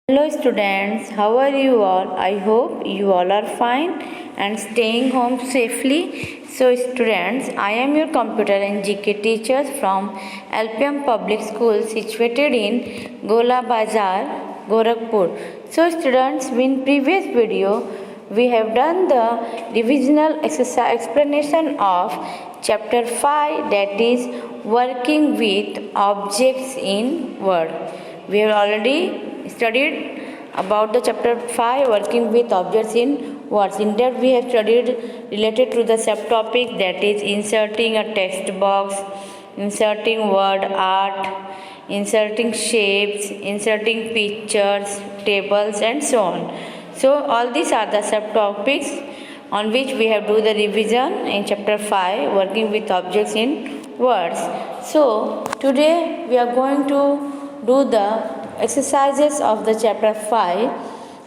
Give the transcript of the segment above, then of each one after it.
Hello students, how are you all? I hope you all are fine and staying home safely. So students, I am your computer and GK teacher from LPM Public School situated in Gola Bazar, Gorakhpur. So students, in previous video we have done the divisional exercise explanation of chapter 5, that is working with objects in Word. We have already studied about the chapter 5 working with objects in words. In that we have studied related to the subtopic, that is inserting a text box, inserting word art, inserting shapes, inserting pictures, tables and so on. So all these are the subtopics on which we have do the revision in chapter 5 working with objects in words. So today we are going to do the exercises of the chapter 5.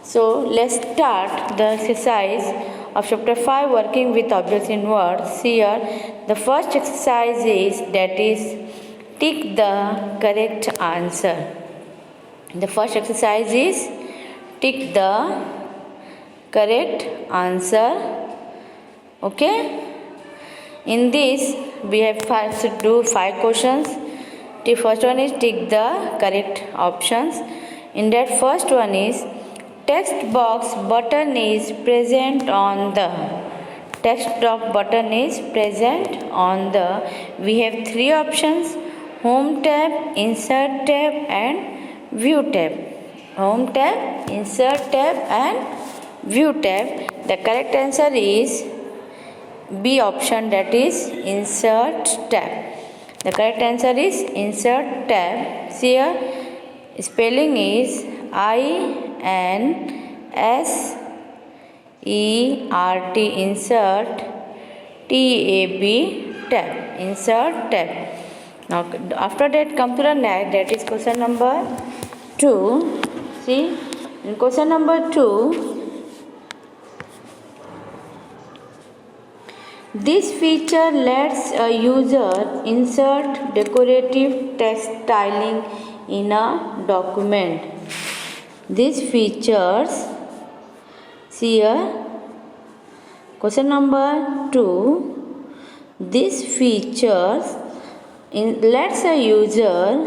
So let's start the exercise of chapter 5 working with objects in words. Here the first exercise is, that is tick the correct answer. The first exercise is tick the correct answer. Okay, in this we have to do 5 questions. The first one is tick the correct options. In that first one is text box button is present on the. Text box button is present on the. We have 3 options: home tab, insert tab and view tab. Home tab, insert tab and view tab. The correct answer is B option, that is insert tab. The correct answer is insert tab. See here, spelling is INSERT, insert, TAB, tab, insert tab. Now after that come to the next, that is question number 2. See, in question number 2, this feature lets a user insert decorative text styling in a document. These features, see here, question number 2, this features lets a user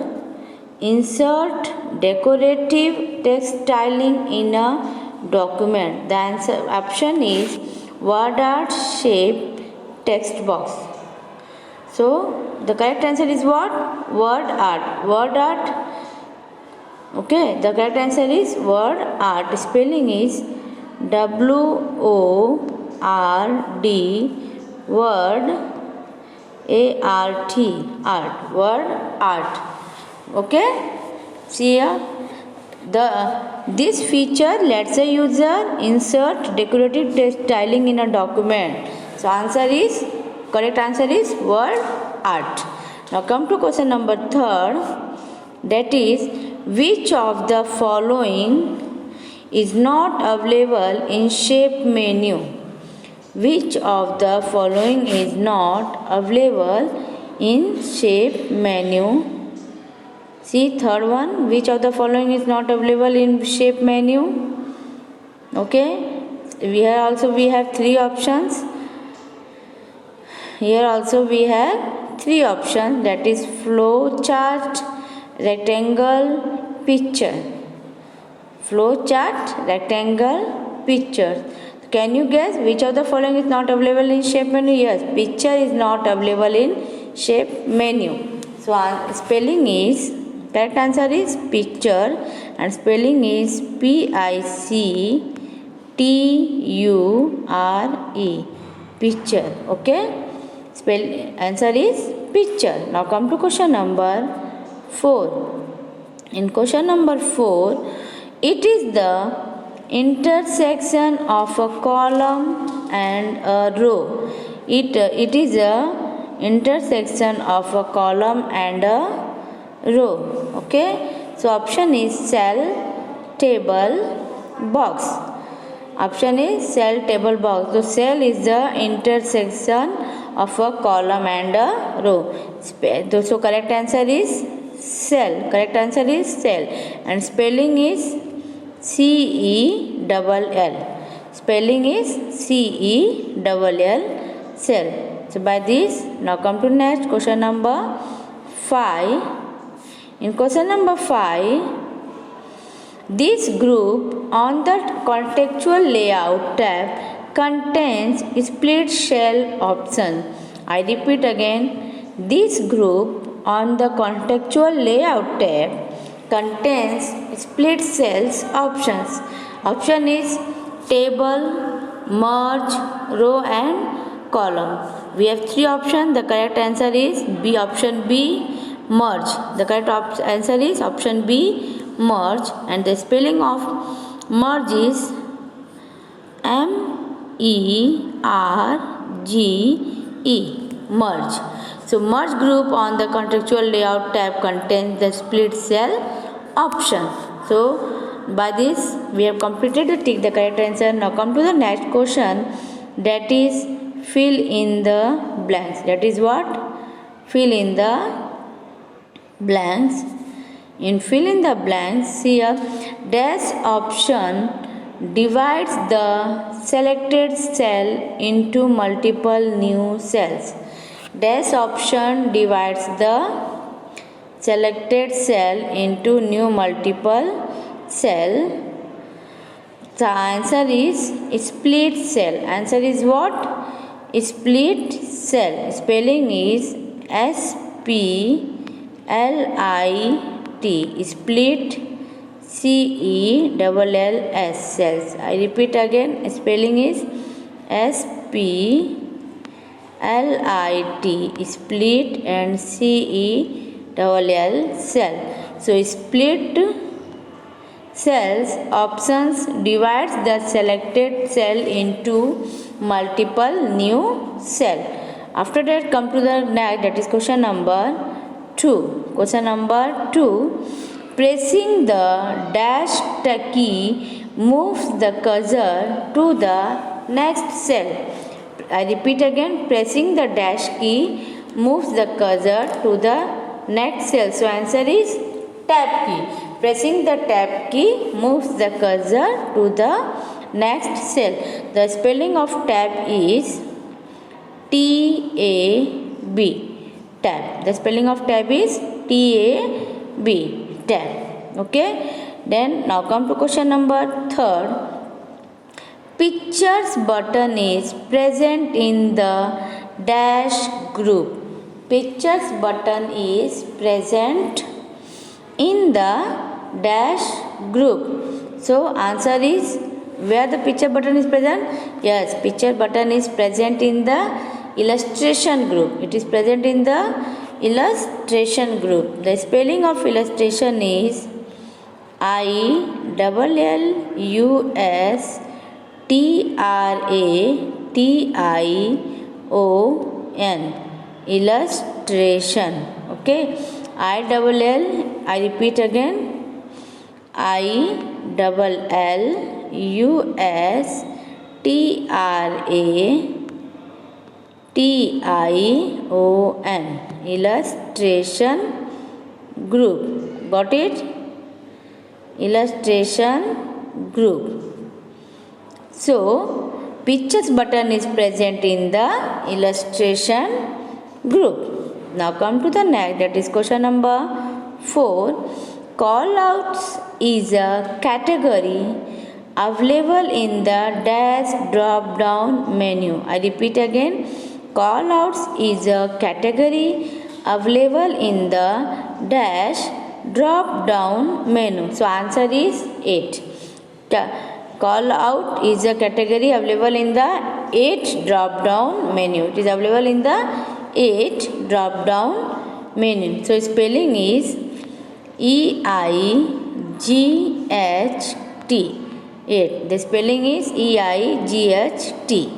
insert decorative text styling in a document. The answer option is word art, shape, text box. So the correct answer is what? Word art. Word art. Okay, the correct answer is word art. Spelling is WORD, word ART, art. Word art. Okay. See here. This feature lets a user insert decorative text styling in a document. So correct answer is word art. Now come to question number 3rd, that is which of the following is not available in shape menu. Which of the following is not available in shape menu? See, third one, which of the following is not available in shape menu? Okay, here also we have 3 options. Here also we have 3 options, that is flow chart, rectangle, picture. Flow chart, rectangle, picture. Can you guess which of the following is not available in shape menu? Yes, picture is not available in shape menu. So spelling is, correct answer is picture and spelling is PICTURE, picture. Okay. Answer is picture. Now come to question number 4. In question number 4, it is the intersection of a column and a row. It is a intersection of a column and a row. Okay. So option is cell, table, box. Option is cell, table, box. So cell is the intersection of a column and a row. So correct answer is cell. Correct answer is cell. And spelling is C-E-double-L. Spelling is C-E-double-L, cell. So by this, now come to next question number 5. In question number 5, this group on the contextual layout tab contains split cell option. I repeat again, this group on the contextual layout tab contains split cells options. Option is table, merge, row and column. We have 3 options. The correct answer is B, option B, merge. The correct answer is option B, merge, and the spelling of merge is M-E-R-G-E, merge. So merge group on the contextual layout tab contains the split cell option. So by this we have completed the tick the correct answer. Now come to the next question, that is fill in the blanks. That is what? Fill in the blanks. In fill in the blanks, here dash option divides the selected cell into multiple new cells. Dash option divides the selected cell into new multiple cell. The answer is split cell. Answer is what? Split cell. Spelling is S-P-L-I-T. Split, C-E-double-L-S, cells. I repeat again, spelling is S-P-L-I-T, split, and C-E-double-L, cell. So split cells options divides the selected cell into multiple new cell. After that, come to the next, that is question number 2. Question number 2. Pressing the dash key moves the cursor to the next cell. I repeat again, pressing the dash key moves the cursor to the next cell. So answer is tab key. Pressing the tab key moves the cursor to the next cell. The spelling of tab is T-A-B, tab. The spelling of tab is T-A-B, tab. Okay. Then now come to question number 3. Pictures button is present in the dash group. Pictures button is present in the dash group. So answer is where the picture button is present? Yes, picture button is present in the illustration group. It is present in the illustration group. The spelling of illustration is I-L-L-U-S-T-R-A-T-I-O-N, illustration. Okay, I-double-L, I repeat again, I-double-L-U-S-T-R-A-T-I-O-N, illustration group. Got it? Illustration group. So pictures button is present in the illustration group. Now come to the next, that is question number 4. Callouts is a category available in the dash drop down menu. I repeat again, callouts is a category available in the dash drop down menu. So answer is 8. Callout is a category available in the 8 drop down menu. It is available in the 8 drop down menu. So spelling is E-I-G-H-T, 8. The spelling is E-I-G-H-T,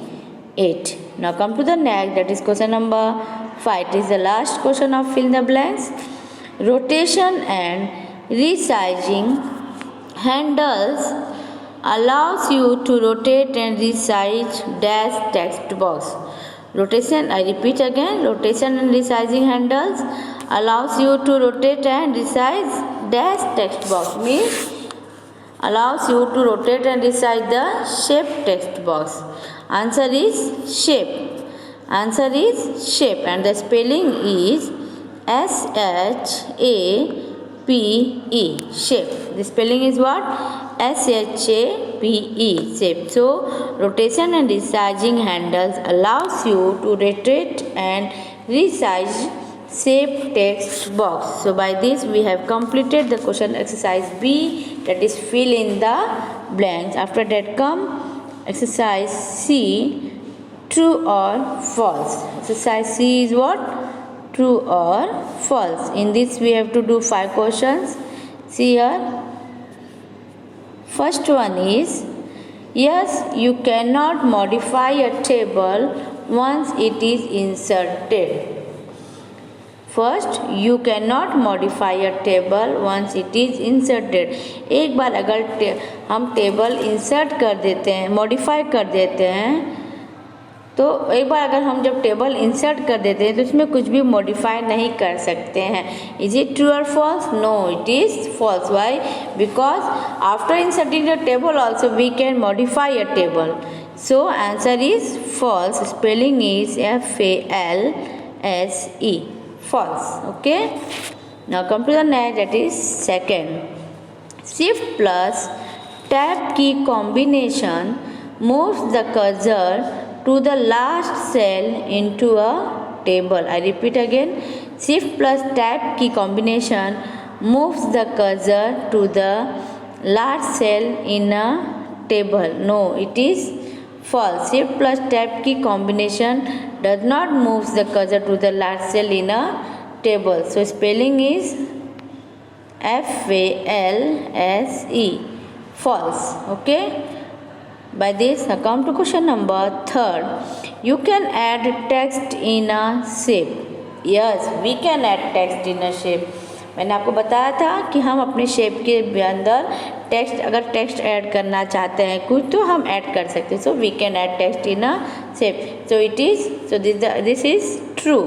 8. Now come to the next, that is question number 5. It is the last question of fill in the blanks. Rotation and resizing handles allows you to rotate and resize dash text box. Rotation, I repeat again, rotation and resizing handles allows you to rotate and resize dash text box. Means allows you to rotate and resize the shape text box? Answer is shape. Answer is shape, and the spelling is S-H-A-P-E, shape. The spelling is what? S-H-A-P-E, shape. So rotation and resizing handles allows you to rotate and resize shape text box. So by this we have completed the question exercise B, that is fill in the blanks. After that come exercise C, true or false. Exercise C is what? True or false. In this we have to do 5 questions. See here. First one is, yes, you cannot modify a table once it is inserted. First, you can not modify a table once it is inserted. एक बार अगर हम table insert कर देते हैं, modify कर देते हैं, तो एक बार अगर हम जब टेबल इंसर्ट कर देते हैं तो उसमें कुछ भी मॉडिफाई नहीं कर सकते हैं. इज इट ट्रू और false? No, it is false. Why? Because after inserting the table also we can modify a table. So answer is false. Spelling is F-A-L-S-E. False. Okay, now come to the next, that is second. Shift plus tab key combination moves the cursor to the last cell into a table. I repeat again, shift plus tab key combination moves the cursor to the last cell in a table. No, it is false. Shift plus tab key combination does not move the cursor to the last cell in a table. So spelling is F-A-L-S-E. False. Okay. By this I come to question number third. You can add text in a shape. Yes, we can add text in a shape. मैंने आपको बताया था कि हम अपने shape के अंदर text, अगर टेक्स्ट ऐड करना चाहते हैं कुछ, तो हम ऐड कर सकते हैं. So we can add text in a shape. So it is, so this is true.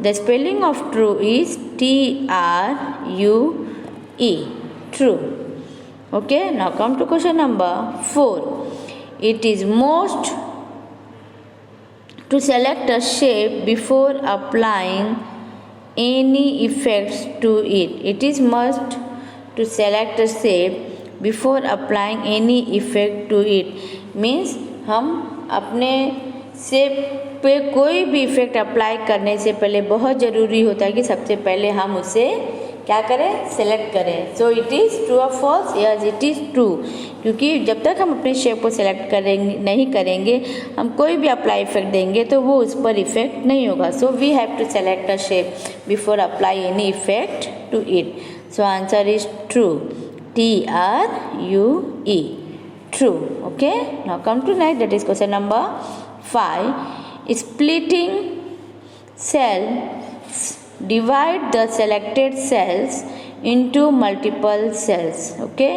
The spelling of true is T-R-U-E. True. Okay, now come to question number 4. It is most to select a shape before applying any effects to it. It is must to select a shape before applying any effect to it. Means हम अपने shape पे कोई भी effect apply करने से पहले बहुत ज़रूरी होता है कि सबसे पहले हम उसे क्या करें? सेलेक्ट करें. सो इट इज़ ट्रू और false? Yes, it is true. क्योंकि जब तक हम अपने शेप को सेलेक्ट करेंगे नहीं करेंगे, हम कोई भी अप्लाई इफेक्ट देंगे तो वो उस पर इफेक्ट नहीं होगा. So we have to select a shape before apply any effect to it. So answer is true. T-R-U-E. True. Okay, now come to next, that is question number 5. Splitting cells divide the selected cells into multiple cells. Okay,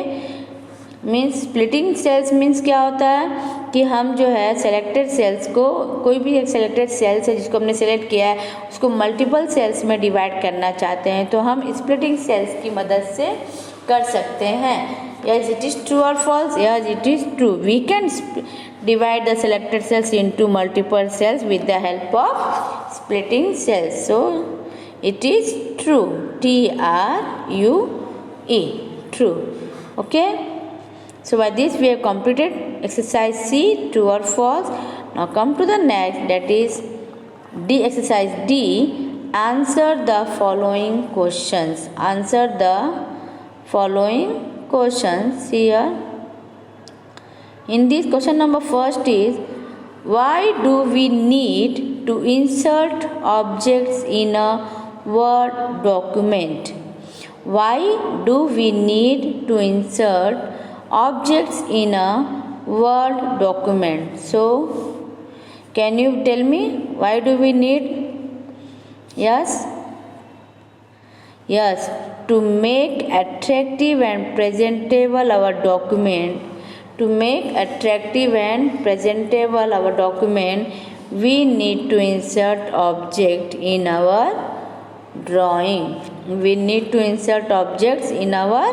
means splitting cells means क्या होता है कि हम जो है selected sales को, कोई भी एक सेलेक्टेड सेल्स है जिसको हमने सेलेक्ट किया है, उसको मल्टीपल सेल्स में डिवाइड करना चाहते हैं तो हम स्प्लिटिंग सेल्स की मदद से कर सकते हैं. यस, इट इज़ ट्रू और false? Yes, it is true. We can divide the selected cells into multiple cells with the help of splitting cells. So it is true. T-R-U-E. True. Okay. So by this we have completed exercise C, true or false. Now come to the next, that is D, exercise D. Answer the following questions. Answer the following questions. See here. In this question number first is, why do we need to insert objects in a Word document? Why do we need to insert objects in a Word document? So can you tell me why do we need? Yes, to make attractive and presentable our document. To make attractive and presentable our document, we need to insert object in our drawing. We need to insert objects in our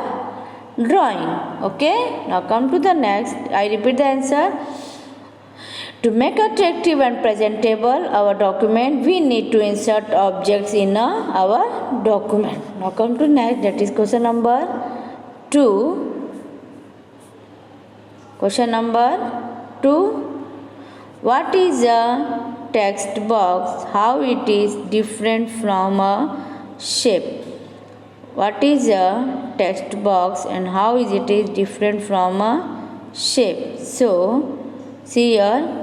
drawing. Okay, now come to the next. I repeat the answer. To make attractive and presentable our document, we need to insert objects in our document. Now come to next, that is question number 2. Question number 2. What is a text box? How it is different from a shape? What is a text box and how is it is different from a shape? So see here,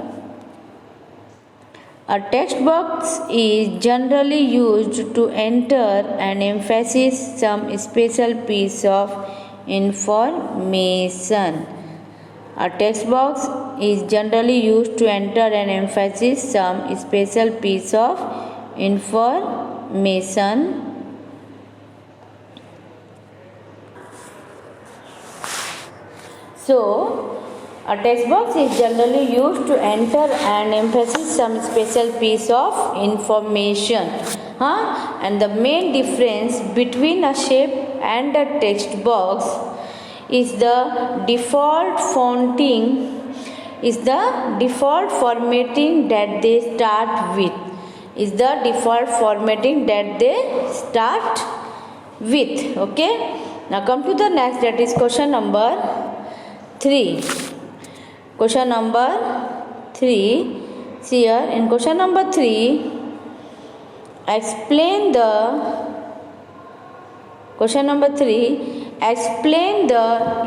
a text box is generally used to enter and emphasize some special piece of information. A text box is generally used to enter and emphasize some special piece of information. So, a text box is generally used to enter and emphasize some special piece of information. And the main difference between a shape and a text box is the default formatting that they start with. Okay. Now come to the next, that is question number 3. Question number 3. See here, in question number 3, explain the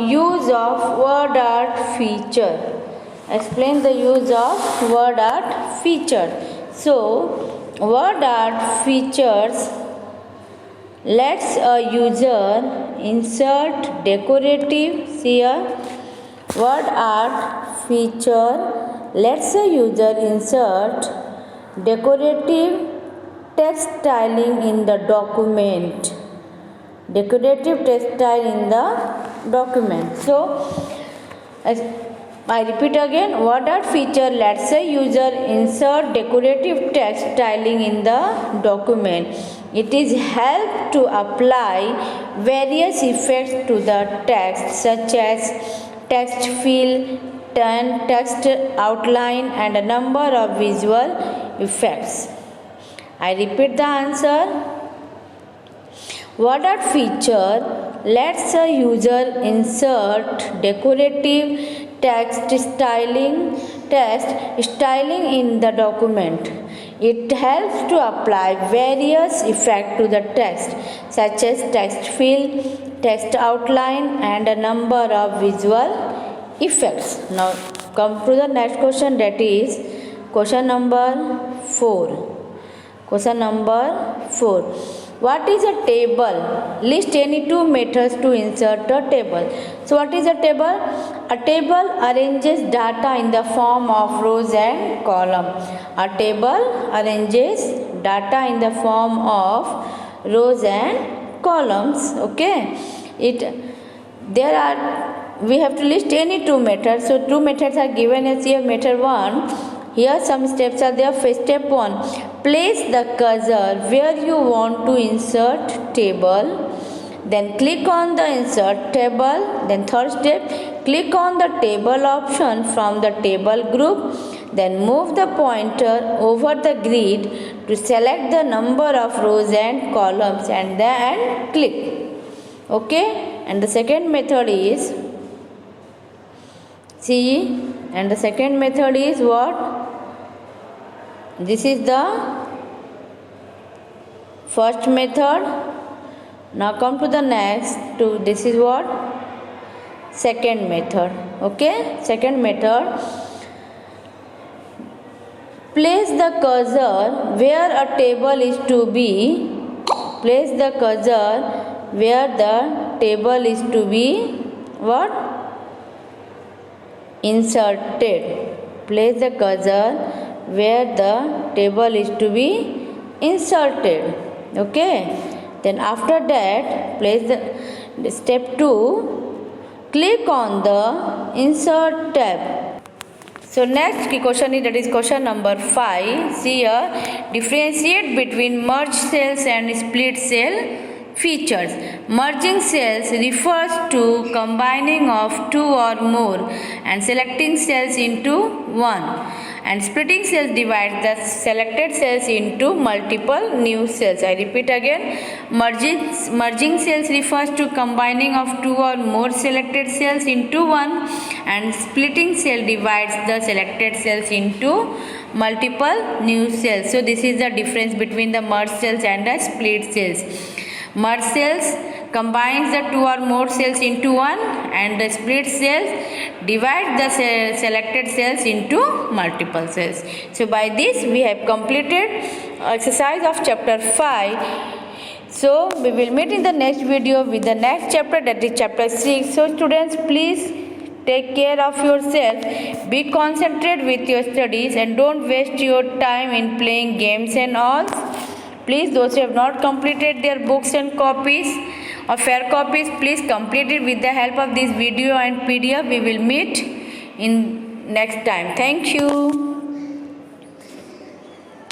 use of word art feature. So, word art features lets a user insert decorative, see here, word art feature lets a user insert decorative text styling in the document. So, I repeat again, word art feature lets a user insert decorative text styling in the document. It is help to apply various effects to the text such as text fill, text outline and a number of visual effects. I repeat the answer. Word art feature lets a user insert decorative text styling in the document. It helps to apply various effects to the text such as text fill, text outline and a number of visual effects. Now come to the next question, that is question number 4. What is a table? List any 2 methods to insert a table. So what is a table? A table arranges data in the form of rows and columns. Okay. We have to list any 2 methods. So 2 methods are given as here. Method 1. Here some steps are there. Step 1. Place the cursor where you want to insert table. Then click on the insert table. Then third step, click on the table option from the table group. Then move the pointer over the grid to select the number of rows and columns and then click. Okay. And the second method is what? This is the first method. Now come to the next. This is what? Second method. Okay. Second method. Place the cursor where a table is to be. What? Inserted. Place the cursor where the table is to be inserted. Okay. Then after that, place the step 2, click on the insert tab. So next question is, that is question number 5. See here, differentiate between merged cells and split cell features. Merging cells refers to combining of two or more and selecting cells into one. And splitting cells divides the selected cells into multiple new cells. I repeat again. Merging cells refers to combining of two or more selected cells into one, and splitting cell divides the selected cells into multiple new cells. So this is the difference between the merged cells and the split cells. Merged cells combines the two or more cells into one, and the split cells divide the selected cells into multiple cells. So by this we have completed exercise of chapter 5. So we will meet in the next video with the next chapter, that is chapter 6. So students, please take care of yourself, be concentrated with your studies, and don't waste your time in playing games and all. Please, those who have not completed their books and copies or fair copies, please complete it with the help of this video and PDF. We will meet in next time. Thank you.